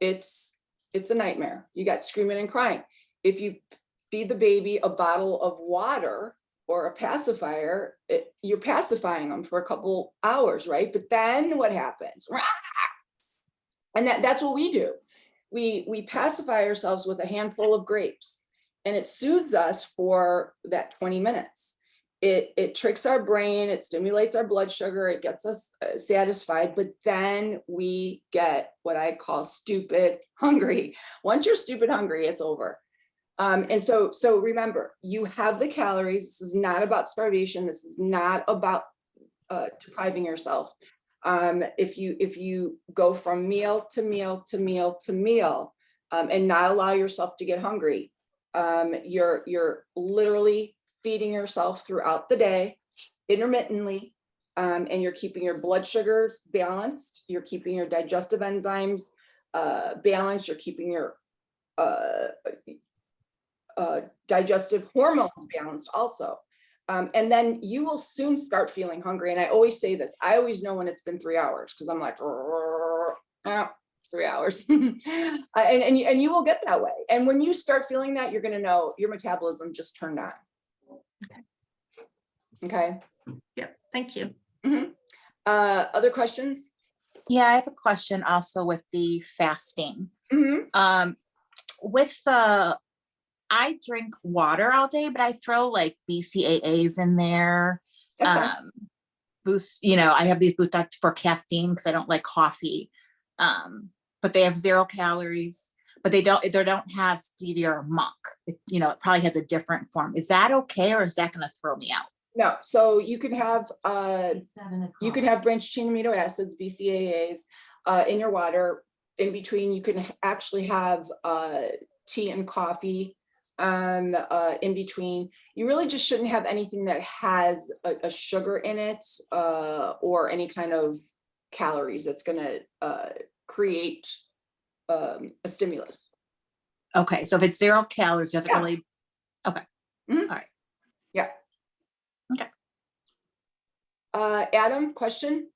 it's a nightmare. You got screaming and crying. If you feed the baby a bottle of water or a pacifier, you're pacifying them for a couple hours, right? But then what happens? And that's what we do. We pacify ourselves with a handful of grapes, and it soothes us for that 20 minutes. It tricks our brain, it stimulates our blood sugar, it gets us satisfied, but then we get what I call stupid hungry. Once you're stupid hungry, it's over. And so remember, you have the calories. This is not about starvation. This is not about depriving yourself. If you go from meal to meal to meal to meal, and not allow yourself to get hungry, you're literally feeding yourself throughout the day intermittently, and you're keeping your blood sugars balanced, you're keeping your digestive enzymes balanced, you're keeping your digestive hormones balanced also. And then you will soon start feeling hungry. And I always say this, I always know when it's been 3 hours because I'm like, 3 hours. And you will get that way. And when you start feeling that, you're going to know your metabolism just turned on. Okay. Yep, thank you. Other questions? Yeah, I have a question also with the fasting. Mhm. With the, I drink water all day, but I throw like BCAAs in there. That's fine. Boost, I have these boosts for caffeine because I don't like coffee. But they have 0 calories, but they don't have stevia or monk. It probably has a different form. Is that okay, or is that going to throw me out? No, so you can have branched chain amino acids, BCAAs, in your water. In between, you can actually have tea and coffee in between. You really just shouldn't have anything that has a sugar in it or any kind of calories that's going to create a stimulus. Okay, so if it's 0 calories, doesn't Yeah. really. Okay. Mhm. All right. Yeah. Okay. Adam, question?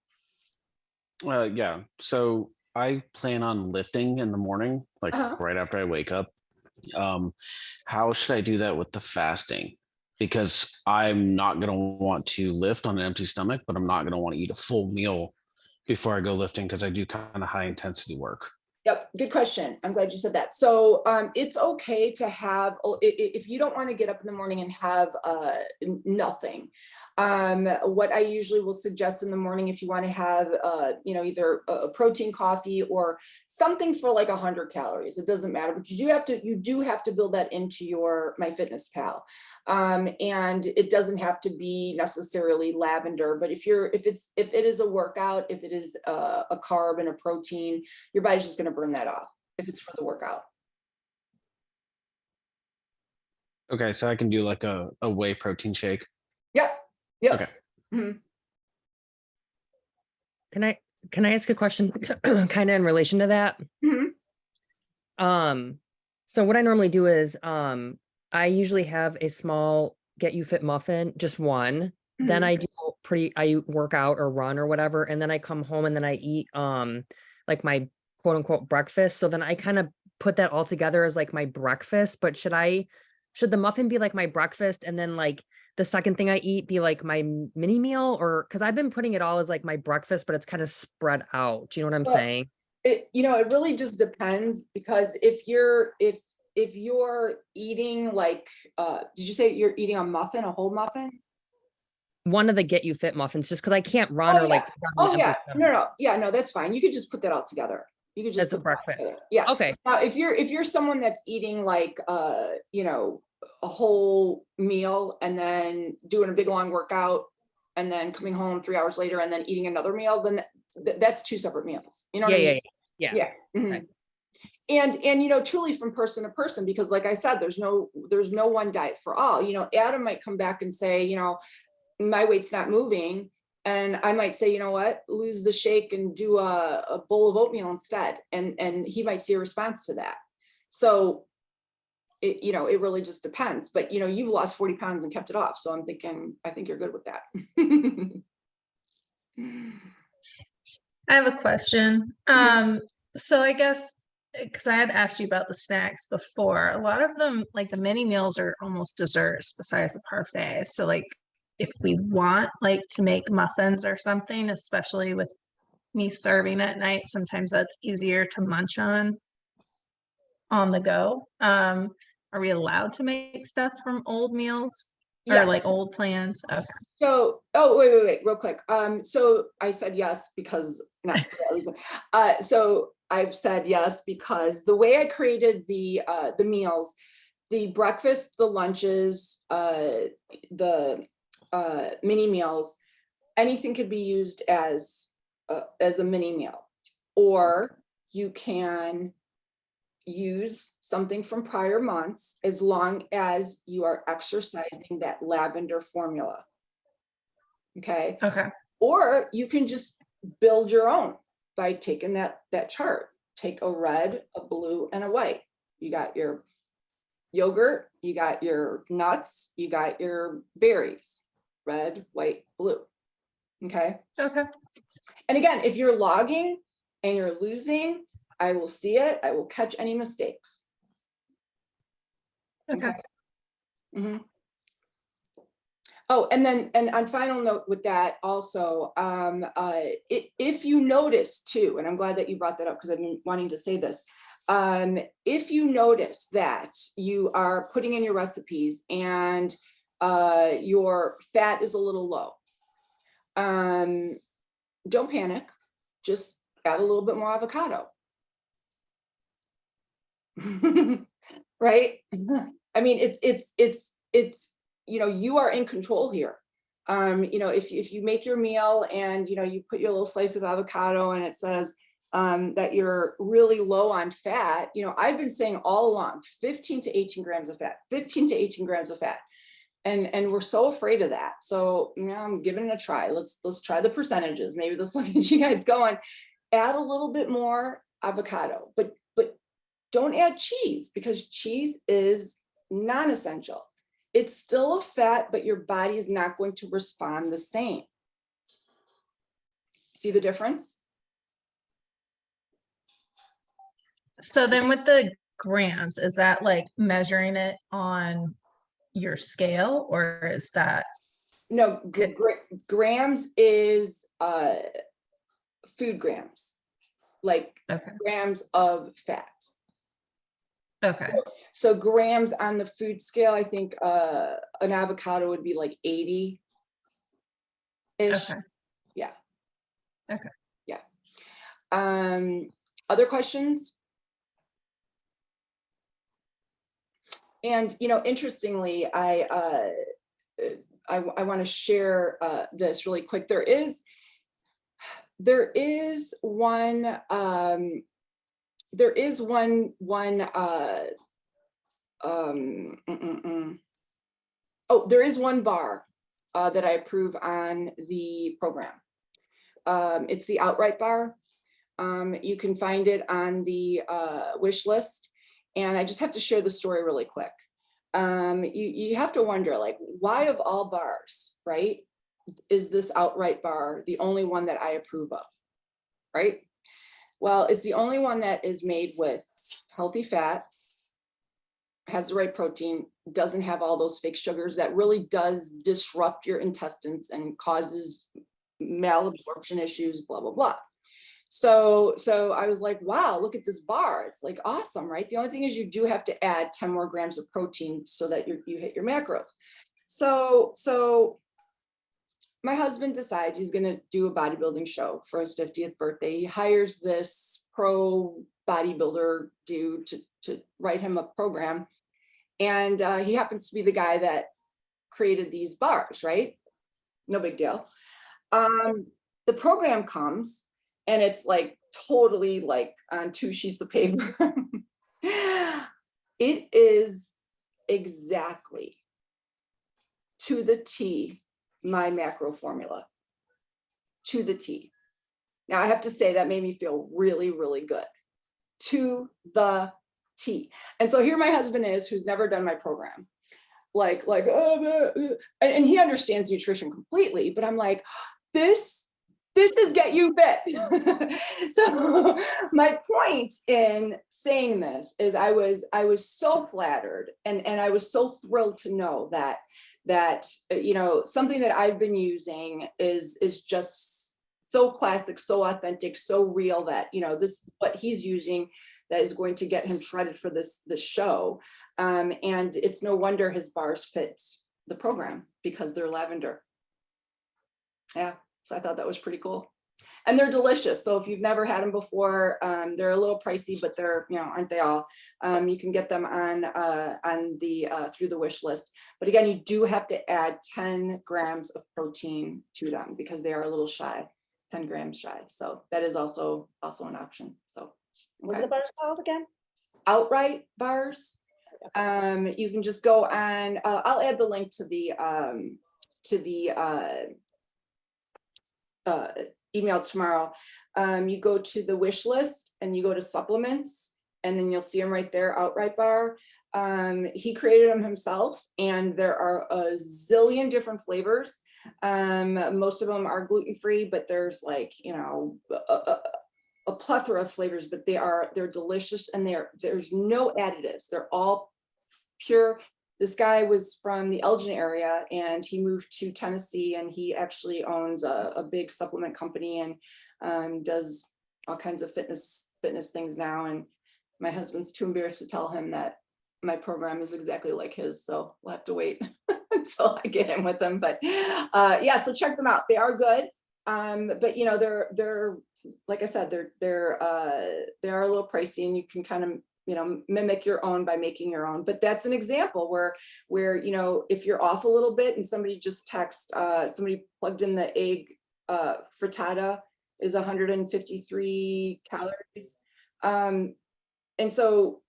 Yeah. So I plan on lifting in the morning, like Uh-huh. right after I wake up. How should I do that with the fasting? Because I'm not going to want to lift on an empty stomach, but I'm not going to want to eat a full meal before I go lifting because I do kind of high intensity work. Yep, good question. I'm glad you said that. So it's okay to have, if you don't want to get up in the morning and have nothing. What I usually will suggest in the morning, if you want to have, either a protein coffee or something for like 100 calories, it doesn't matter, but you do have to build that into your MyFitnessPal. And it doesn't have to be necessarily lavender, but if it is a workout, if it is a carb and a protein, your body's just going to burn that off if it's for the workout. Okay, so I can do like a whey protein shake. Yep. Yep. Okay. Mhm. Can I ask a question kind of in relation to that? Mhm. So what I normally do is I usually have a small Get You Fit muffin, just one. Then Mhm. I work out or run or whatever, and then I come home and then I eat like my quote unquote breakfast. So then I kind of put that all together as like my breakfast. But should the muffin be like my breakfast and then like the second thing I eat be like my mini meal? Or because I've been putting it all as like my breakfast, but it's kind of spread out. Do you know what I'm Well, saying? it really just depends, because if you're eating like did you say you're eating a whole muffin? One of the Get You Fit muffins, just because I can't run or like run on an empty stomach. No, that's fine. You could just put that all together. You could just That's a put that all breakfast. together. Yeah. Okay. Now, if you're someone that's eating like a whole meal and then doing a big long workout and then coming home 3 hours later and then eating another meal, then that's 2 separate meals. You know what I mean? Yeah. Yeah. Mhm. Right. And truly from person to person, because like I said, there's no one diet for all. Adam might come back and say, my weight's not moving. And I might say, you know what, lose the shake and do a bowl of oatmeal instead. And he might see a response to that. So it really just depends. But you've lost 40 pounds and kept it off. So I think you're good with that. I have a question. So I guess because I had asked you about the snacks before, a lot of them, like the mini meals, are almost desserts besides the parfait. So like if we want like to make muffins or something, especially with me serving at night, sometimes that's easier to munch on the go. Are we allowed to make stuff from old meals or Yes. like old plans? Okay. So, wait, real quick. So I said yes because not for that reason. So I've said yes because the way I created the meals, the breakfast, the lunches, the mini meals, anything could be used as a mini meal, or you can use something from prior months as long as you are exercising that lavender formula. Okay. Okay. Or you can just build your own by taking that chart. Take a red, a blue, and a white. You got your yogurt, you got your nuts, you got your berries, red, white, blue. Okay. Okay. And again, if you're logging and you're losing, I will see it. I will catch any mistakes. Okay. Mhm. Oh, and then, and on final note with that also, if you notice too, and I'm glad that you brought that up because I've been wanting to say this. If you notice that you are putting in your recipes and your fat is a little low, don't panic, just add a little bit more avocado. Right? I mean, it's, you know, you are in control here. You know, if you make your meal and, you know, you put your little slice of avocado and it says that you're really low on fat, you know, I've been saying all along, 15 to 18 grams of fat, 15 to 18 grams of fat. And we're so afraid of that. So, you know, I'm giving it a try. Let's try the percentages. Maybe this will get you guys going. Add a little bit more avocado, but don't add cheese because cheese is non-essential. It's still a fat, but your body is not going to respond the same. See the difference? So then with the grams, is that like measuring it on your scale, or is that? No, grams is food grams, like Okay. grams of fat. Okay. So grams on the food scale, I think an avocado would be like 80-ish. Okay. Yeah. Okay. Yeah. Other questions? And, you know, interestingly, I want to share this really quick. There is one oh, there is one bar that I approve on the program. It's the outright bar. You can find it on the wish list. And I just have to share the story really quick. You have to wonder, like, why of all bars, right? Is this outright bar the only one that I approve of, right? Well, it's the only one that is made with healthy fat, has the right protein, doesn't have all those fake sugars that really does disrupt your intestines and causes malabsorption issues, blah, blah, blah. So I was like, wow, look at this bar. It's like awesome, right? The only thing is you do have to add 10 more grams of protein so that you hit your macros. So my husband decides he's going to do a bodybuilding show for his 50th birthday. He hires this pro bodybuilder dude to write him a program. And he happens to be the guy that created these bars, right? No big deal. The program comes and it's like totally like on 2 sheets of paper. It is exactly to the T my macro formula, to the T. Now I have to say that made me feel really, really good. To the T. And so here my husband is, who's never done my program, like, and he understands nutrition completely, but I'm like, this is get you fit. So my point in saying this is I was so flattered and I was so thrilled to know that you know, something that I've been using is just so classic, so authentic, so real that, you know, this is what he's using that is going to get him shredded for this show. And it's no wonder his bars fit the program because they're lavender. Yeah, so I thought that was pretty cool. And they're delicious. So if you've never had them before, they're a little pricey, but they're, you know, aren't they all? You can get them on the through the wish list. But again, you do have to add 10 grams of protein to them because they are a little shy, 10 grams shy. So that is also an option. So What are the bars called again? outright bars. You can just go on, I'll add the link to the email tomorrow. You go to the wish list and you go to supplements and then you'll see them right there, outright bar. He created them himself, and there are a zillion different flavors. Most of them are gluten-free, but there's like, you know, a plethora of flavors, but they're delicious, and there's no additives. They're all pure. This guy was from the Elgin area, and he moved to Tennessee, and he actually owns a big supplement company, and does all kinds of fitness things now. And my husband's too embarrassed to tell him that my program is exactly like his, so we'll have to wait until I get in with them. But yeah, so check them out. They are good. But you know, they're like I said, they are a little pricey, and you can kind of, you know, mimic your own by making your own. But that's an example where, you know, if you're off a little bit, and somebody just somebody plugged in the egg frittata is 153 calories. And so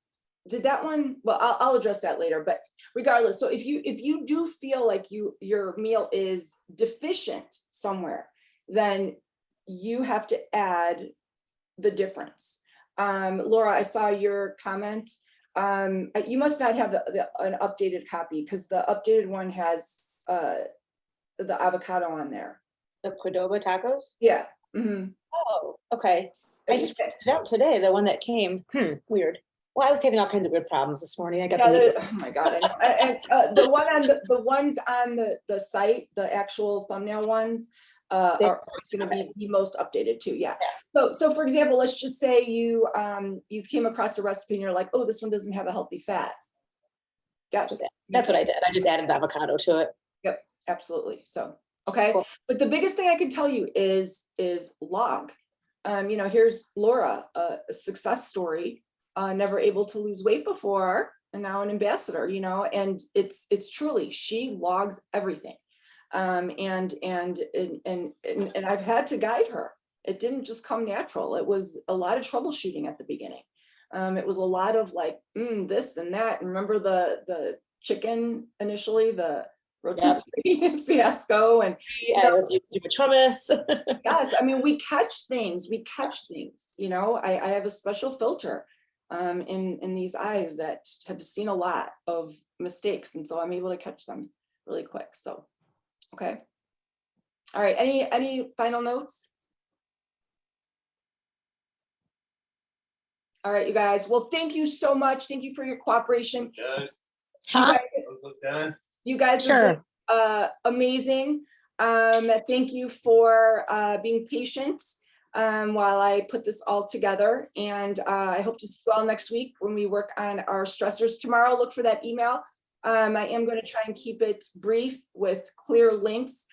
did that one, well, I'll address that later, but regardless, so if you do feel like your meal is deficient somewhere, then you have to add the difference. Laura, I saw your comment. You must not have an updated copy, because the updated one has the avocado on there. The Cordoba tacos? Yeah. Mhm. Oh, okay. I just printed it out today, the one that came. Weird. Well, I was having all kinds of weird problems this morning. I got Yeah, the oh my God. I know. And the ones on the site, the actual thumbnail ones, are going to be the most updated too. Yeah. So for example, let's just say you came across a recipe and you're like, oh, this one doesn't have a healthy fat. Yes. That's what I did. I just added the avocado to it. Yep, absolutely. So, okay. Cool. But the biggest thing I can tell you is log. You know, here's Laura, a success story, never able to lose weight before, and now an ambassador, you know, and it's truly, she logs everything. And I've had to guide her. It didn't just come natural. It was a lot of troubleshooting at the beginning. It was a lot of like, this and that. And remember the chicken initially, the rotisserie fiasco, and Yeah, it was you hummus. yes, I mean, we catch things, you know. I have a special filter in these eyes that have seen a lot of mistakes, and so I'm able to catch them really quick. So okay. All right, any final notes? All right, you guys. Well, thank you so much. Thank you for your cooperation. You guys have been amazing. Thank you for being patient while I put this all together. And I hope to see you all next week when we work on our stressors. Tomorrow, look for that email. I am going to try and keep it brief with clear links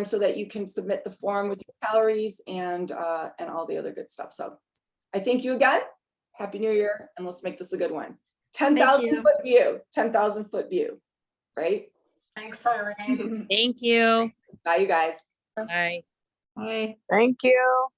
so that you can submit the form with your calories and all the other good stuff. So I thank you again. Happy New Year, and let's make this a good one. 10,000 foot view, 10,000 foot view, right? Thanks, Irene. Thank you. Bye, you guys. Bye. Bye. Thank you.